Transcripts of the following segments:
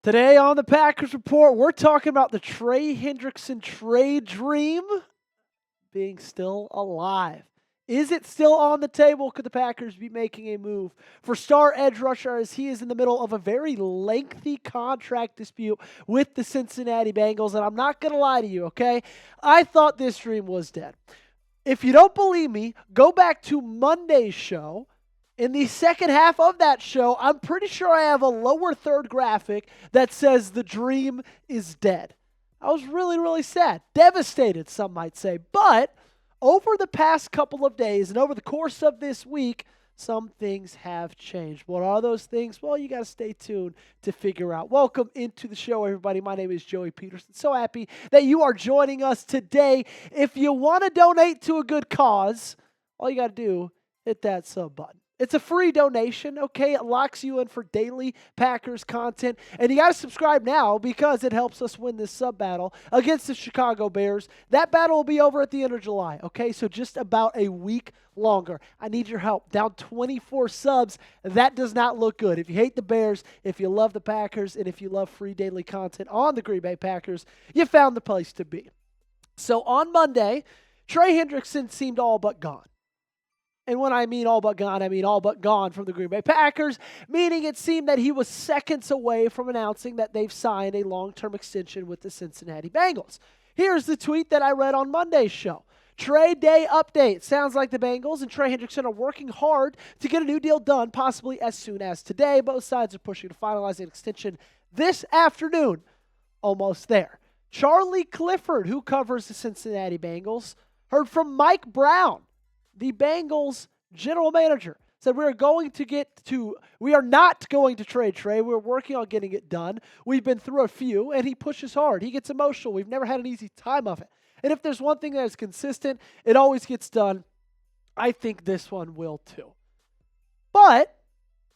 Today on the Packers Report, we're talking about the Trey Hendrickson trade dream being still alive. Is it still on the table? Could the Packers be making a move for star edge rusher as he is in the middle of a very lengthy contract dispute with the Cincinnati Bengals? And I'm not going to lie to you, okay? I thought this dream was dead. If you don't believe me, go back to Monday's show. In the second half of that show, I'm pretty sure I have a lower third graphic that says the dream is dead. I was really, really sad. Devastated, some might say. But over the past couple of days and over the course of this week, some things have changed. What are those things? Well, you got to stay tuned to figure out. Welcome into the show, everybody. My name is Joey Petersen. So happy that you are joining us today. If you want to donate to a good cause, all you got to do, hit that sub button. It's a free donation, okay? It locks you in for daily Packers content. And you got to subscribe now because it helps us win this sub battle against the Chicago Bears. That battle will be over at the end of July, okay? So just about a week longer. I need your help. Down 24 subs. That does not look good. If you hate the Bears, if you love the Packers, and if you love free daily content on the Green Bay Packers, you found the place to be. So on Monday, Trey Hendrickson seemed all but gone. And when I mean all but gone, I mean all but gone from the Green Bay Packers, meaning it seemed that he was seconds away from announcing that they've signed a long-term extension with the Cincinnati Bengals. Here's the tweet that I read on Monday's show. Trade day update. Sounds like the Bengals and Trey Hendrickson are working hard to get a new deal done, possibly as soon as today. Both sides are pushing to finalize an extension this afternoon. Almost there. Charlie Clifford, who covers the Cincinnati Bengals, heard from Mike Brown, the Bengals general manager, said we are not going to trade Trey. We're working on getting it done. We've been through a few, and he pushes hard. He gets emotional. We've never had an easy time of it. And if there's one thing that is consistent, it always gets done. I think this one will too. But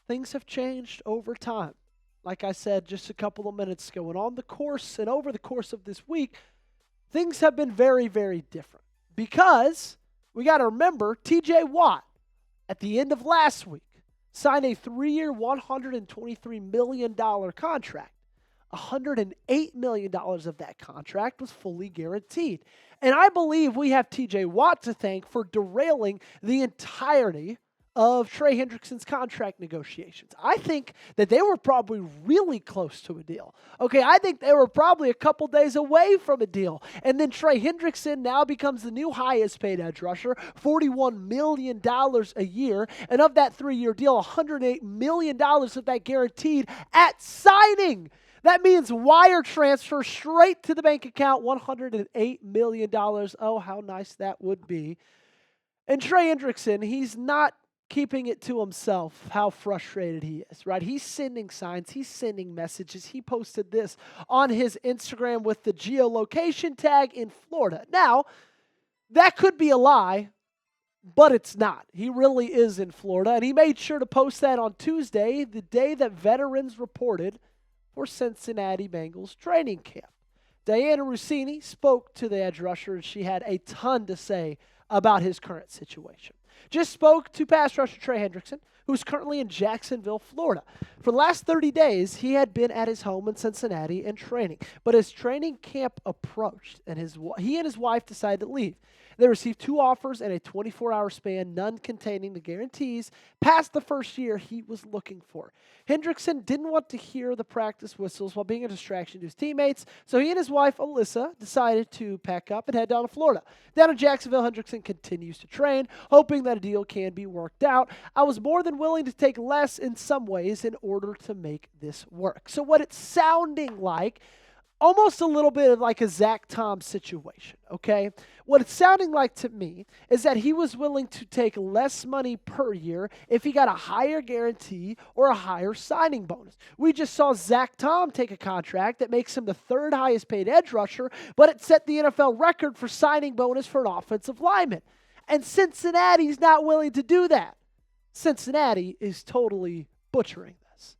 things have changed over time. Like I said just a couple of minutes ago, and on the course and over the course of this week, things have been very, very different. Because we got to remember, T.J. Watt, at the end of last week, signed a 3-year, $123 million contract. $108 million of that contract was fully guaranteed. And I believe we have T.J. Watt to thank for derailing the entirety of Trey Hendrickson's contract negotiations. I think that they were probably really close to a deal. Okay, I think they were probably a couple days away from a deal. And then Trey Hendrickson now becomes the new highest paid edge rusher, $41 million a year. And of that 3-year deal, $108 million of that guaranteed at signing. That means wire transfer straight to the bank account, $108 million. Oh, how nice that would be. And Trey Hendrickson, he's not keeping it to himself how frustrated he is, right? He's sending signs. He's sending messages. He posted this on his Instagram with the geolocation tag in Florida. Now, that could be a lie, but it's not. He really is in Florida, and he made sure to post that on Tuesday, the day that veterans reported for Cincinnati Bengals training camp. Dianna Russini spoke to the edge rusher, and she had a ton to say about his current situation. Just spoke to pass rusher Trey Hendrickson, who's currently in Jacksonville, Florida. For the last 30 days, he had been at his home in Cincinnati and training. But as training camp approached, and he and his wife decided to leave. They received 2 offers in a 24-hour span, none containing the guarantees past the first year he was looking for. Hendrickson didn't want to hear the practice whistles while being a distraction to his teammates, so he and his wife, Alyssa, decided to pack up and head down to Florida. Down in Jacksonville, Hendrickson continues to train, hoping that a deal can be worked out. I was more than willing to take less in some ways in order to make this work. So what it's sounding like, almost a little bit of like a Zach Tom situation, okay? What it's sounding like to me is that he was willing to take less money per year if he got a higher guarantee or a higher signing bonus. We just saw Zach Tom take a contract that makes him the 3rd highest paid edge rusher, but it set the NFL record for signing bonus for an offensive lineman. And Cincinnati's not willing to do that. Cincinnati is totally butchering this.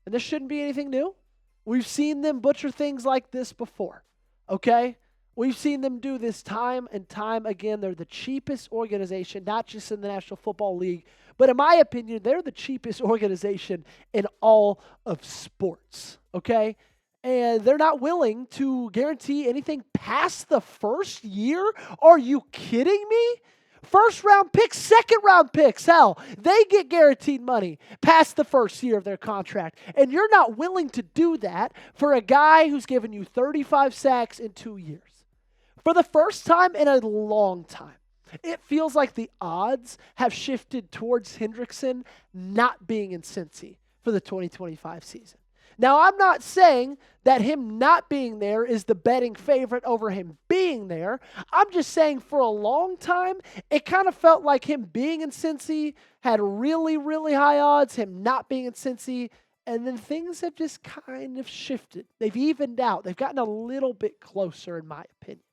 And this shouldn't be anything new. We've seen them butcher things like this before, okay? We've seen them do this time and time again. They're the cheapest organization, not just in the National Football League, but in my opinion, they're the cheapest organization in all of sports, okay? and they're not willing to guarantee anything past the first year? Are you kidding me? First round picks, second round picks, hell, they get guaranteed money past the first year of their contract. And you're not willing to do that for a guy who's given you 35 sacks in 2 years. For the first time in a long time, it feels like the odds have shifted towards Hendrickson not being in Cincy for the 2025 season. Now, I'm not saying that him not being there is the betting favorite over him being there. I'm just saying for a long time, it kind of felt like him being in Cincy had really, really high odds, him not being in Cincy, and then things have just kind of shifted. They've evened out. They've gotten a little bit closer, in my opinion.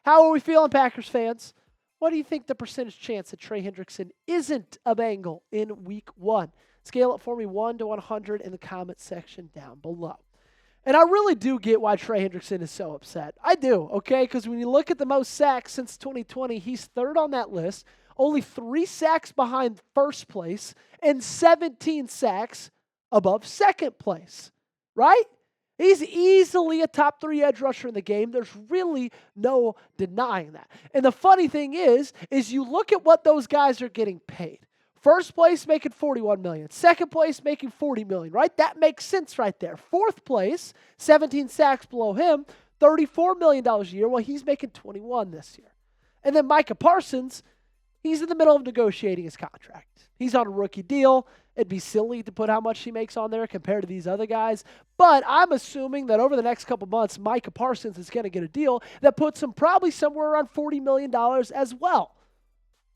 How are we feeling, Packers fans? What do you think the percentage chance that Trey Hendrickson isn't a Bengal in week 1? Scale it for me 1 to 100 in the comment section down below. And I really do get why Trey Hendrickson is so upset. I do, okay? Because when you look at the most sacks since 2020, he's third on that list, only 3 sacks behind first place, and 17 sacks above second place, right? He's easily a top 3 edge rusher in the game. There's really no denying that. And the funny thing is you look at what those guys are getting paid. First place making $41 million. Second place making $40 million, right? That makes sense right there. Fourth place, 17 sacks below him, $34 million a year. Well, he's making $21 this year. And then Micah Parsons, he's in the middle of negotiating his contract. He's on a rookie deal. It'd be silly to put how much he makes on there compared to these other guys. But I'm assuming that over the next couple months, Micah Parsons is going to get a deal that puts him probably somewhere around $40 million as well.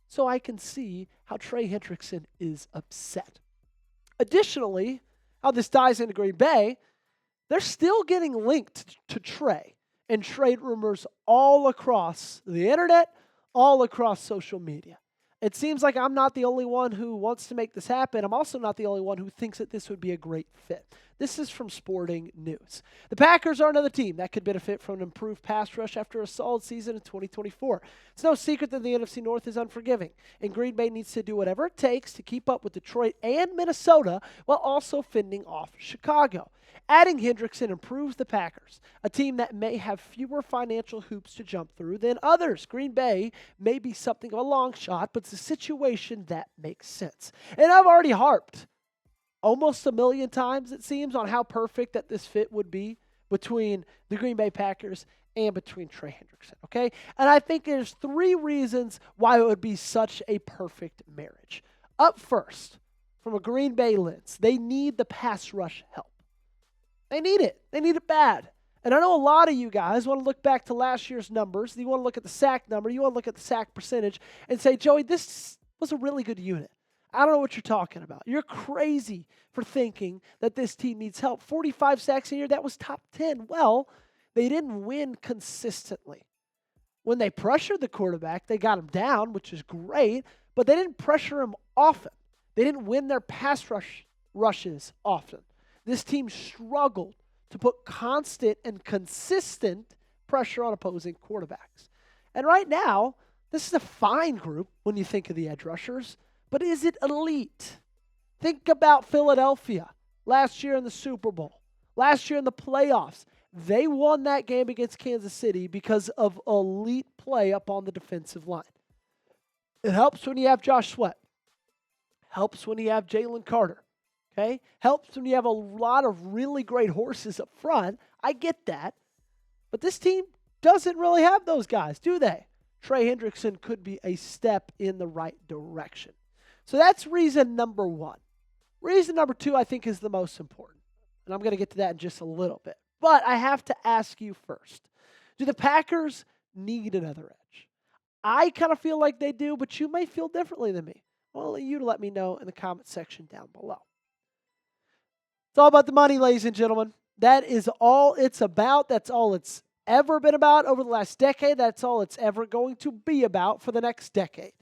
So I can see how Trey Hendrickson is upset. Additionally, how this ties into Green Bay, they're still getting linked to Trey and trade rumors all across the internet, all across social media. It seems like I'm not the only one who wants to make this happen. I'm also not the only one who thinks that this would be a great fit. This is from Sporting News. The Packers are another team that could benefit from an improved pass rush after a solid season in 2024. It's no secret that the NFC North is unforgiving, and Green Bay needs to do whatever it takes to keep up with Detroit and Minnesota while also fending off Chicago. Adding Hendrickson improves the Packers, a team that may have fewer financial hoops to jump through than others. Green Bay may be something of a long shot, but it's a situation that makes sense. And I've already harped almost a million times, it seems, on how perfect that this fit would be between the Green Bay Packers and between Trey Hendrickson, okay? And I think there's 3 reasons why it would be such a perfect marriage. Up first, from a Green Bay lens, they need the pass rush help. They need it. They need it bad. And I know a lot of you guys want to look back to last year's numbers. You want to look at the sack number. You want to look at the sack percentage and say, Joey, this was a really good unit. I don't know what you're talking about. You're crazy for thinking that this team needs help. 45 sacks a year, that was top 10. Well, they didn't win consistently. When they pressured the quarterback, they got him down, which is great, but they didn't pressure him often. They didn't win their pass rushes often. This team struggled to put constant and consistent pressure on opposing quarterbacks. And right now, this is a fine group when you think of the edge rushers, but is it elite? Think about Philadelphia last year in the Super Bowl, last year in the playoffs. They won that game against Kansas City because of elite play up on the defensive line. It helps when you have Josh Sweat. Helps when you have Jalen Carter. Okay? Helps when you have a lot of really great horses up front. I get that. But this team doesn't really have those guys, do they? Trey Hendrickson could be a step in the right direction. So that's reason number 1. Reason number 2, I think, is the most important. And I'm going to get to that in just a little bit. But I have to ask you first, do the Packers need another edge? I kind of feel like they do, but you may feel differently than me. I want you to let me know in the comment section down below. It's all about the money, ladies and gentlemen. That is all it's about. That's all it's ever been about over the last decade. That's all it's ever going to be about for the next decade.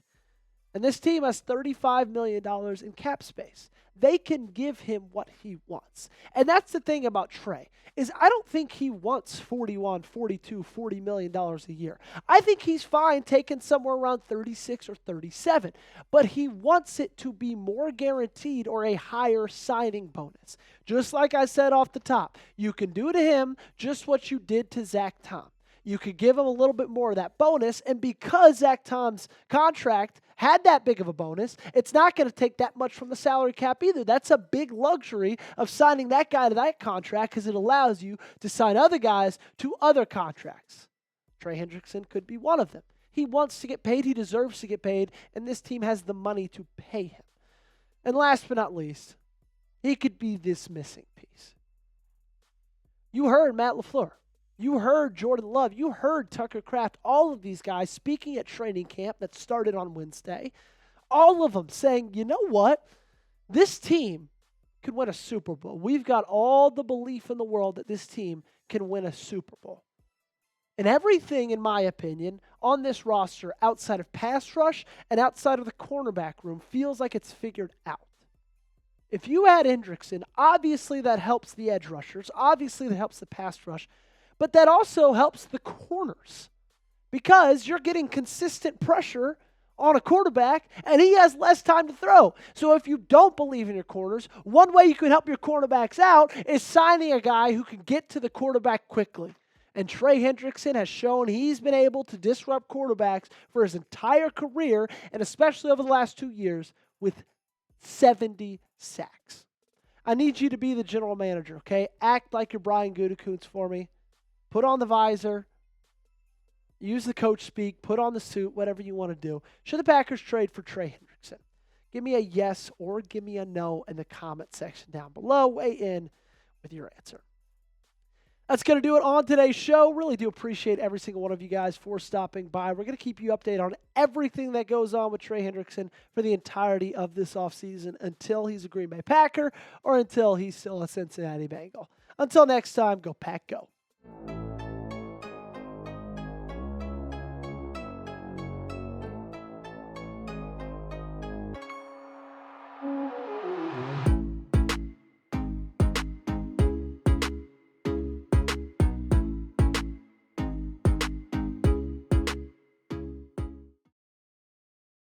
And this team has $35 million in cap space. They can give him what he wants. And that's the thing about Trey, is I don't think he wants 41, 42, $40 million a year. I think he's fine taking somewhere around 36 or 37. But he wants it to be more guaranteed or a higher signing bonus. Just like I said off the top, you can do to him just what you did to Zach Tom. You could give him a little bit more of that bonus, and because Zach Tom's contract had that big of a bonus, it's not going to take that much from the salary cap either. That's a big luxury of signing that guy to that contract because it allows you to sign other guys to other contracts. Trey Hendrickson could be one of them. He wants to get paid. He deserves to get paid, and this team has the money to pay him. And last but not least, he could be this missing piece. You heard Matt LaFleur. You heard Jordan Love. You heard Tucker Kraft. All of these guys speaking at training camp that started on Wednesday. All of them saying, you know what? This team could win a Super Bowl. We've got all the belief in the world that this team can win a Super Bowl. And everything, in my opinion, on this roster outside of pass rush and outside of the cornerback room feels like it's figured out. If you add Hendrickson, obviously that helps the edge rushers. Obviously that helps the pass rush. But that also helps the corners because you're getting consistent pressure on a quarterback and he has less time to throw. So if you don't believe in your corners, one way you can help your cornerbacks out is signing a guy who can get to the quarterback quickly. And Trey Hendrickson has shown he's been able to disrupt quarterbacks for his entire career and especially over the last 2 years with 70 sacks. I need you to be the general manager, okay? Act like you're Brian Gutekunst for me. Put on the visor, use the coach speak, put on the suit, whatever you want to do. Should the Packers trade for Trey Hendrickson? Give me a yes or give me a no in the comment section down below. Weigh in with your answer. That's going to do it on today's show. Really do appreciate every single one of you guys for stopping by. We're going to keep you updated on everything that goes on with Trey Hendrickson for the entirety of this offseason until he's a Green Bay Packer or until he's still a Cincinnati Bengal. Until next time, go Pack Go.